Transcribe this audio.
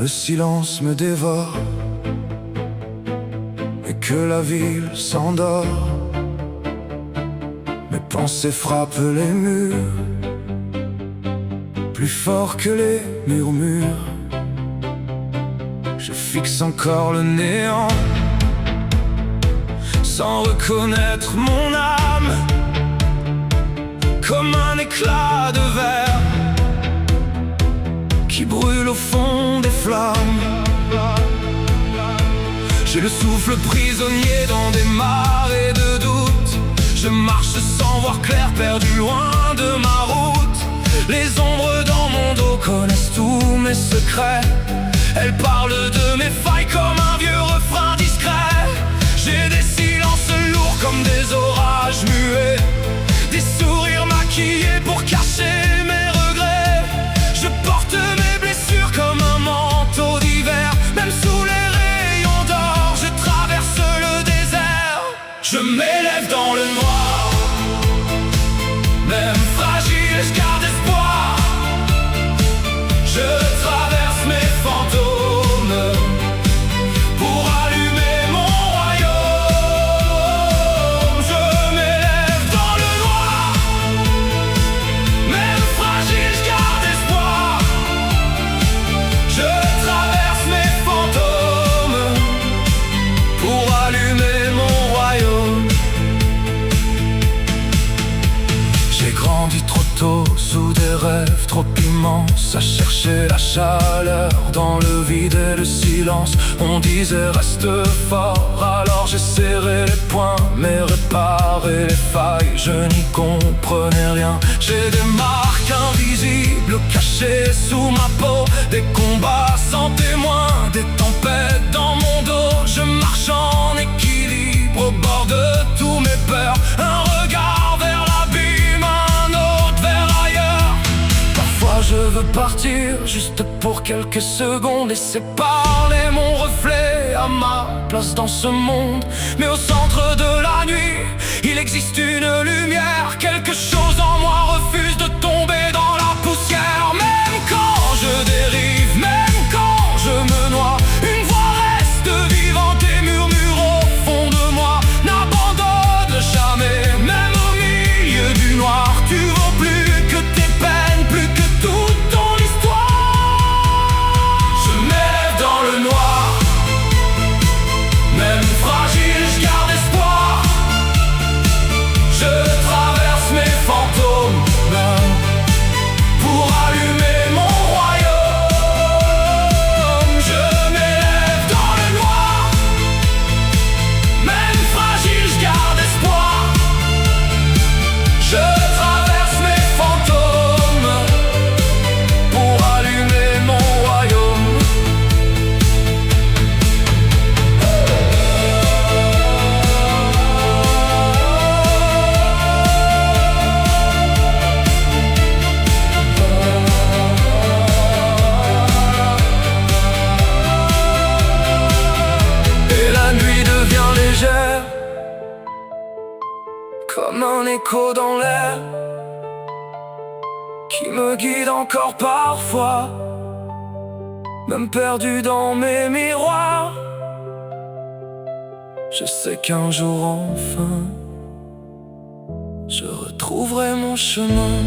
le silence me dévore et que la ville s'endort, mes pensées frappent les murs plus fort que les murmures. Je fixe encore le néant sans reconnaître mon âme, comme un éclat de verre qui brûle au fond des flammes. J'ai le souffle prisonnier dans des marées de doute. Je marche sans voir clair, perdu loin de ma route. Les ombres dans mon dos connaissent tous mes secrets. Elles parlent de mes failles comme un vieux refrain discret. J'ai des silences lourds comme des orages muets, des sourires maquillés pour cacher mes regrets. Je porte mes blessures comme un manteau d'hiver. Même sous les rayons d'or, je traverse le désert. Je m'élève dans le noir, même fragile, je garde espoir. Je traverse mes fantômes pour allumer mon royaume. Je m'élève dans le noir, même fragile, je garde espoir. Je traverse mes fantômes pour allumer mon royaume. J'ai grandi trop tôt sous des rêves trop immenses, à chercher la chaleur dans le vide et le silence. On disait reste fort, alors j'ai serré les poings, mais réparé les failles, je n'y comprenais rien. J'ai des marques invisibles cachées sous ma peau, des combats sans témoins, des tempêtes dans mon dos. Je marche en équilibre au bord de tous mes peurs. Un regard vers l'abîme, un autre vers ailleurs. Parfois je veux partir juste pour quelques secondes, laisser parler mon reflet à ma place dans ce monde. Mais au centre de la nuit, il existe une lumière. Quelque chose en moi refuse de tomber dans la poussière. Même quand je dérive, même quand je me noie, une voix reste vivante et murmure au fond de moi. N'abandonne jamais, même au milieu du noir. Tu vaux plus que tes peines, plus que toute ton histoire. Je m'élève dans le noir, même fragile, je garde espoir. Je traverse mes fantômes pour allumer mon royaume. Je m'élève dans le noir, même fragile, je garde espoir. Je traverse mes fantômes pour allumer mon royaume. Et la nuit devient légère, comme un écho dans l'air, qui me guide encore parfois, même perdu dans mes miroirs. Je sais qu'un jour enfin, je retrouverai mon chemin.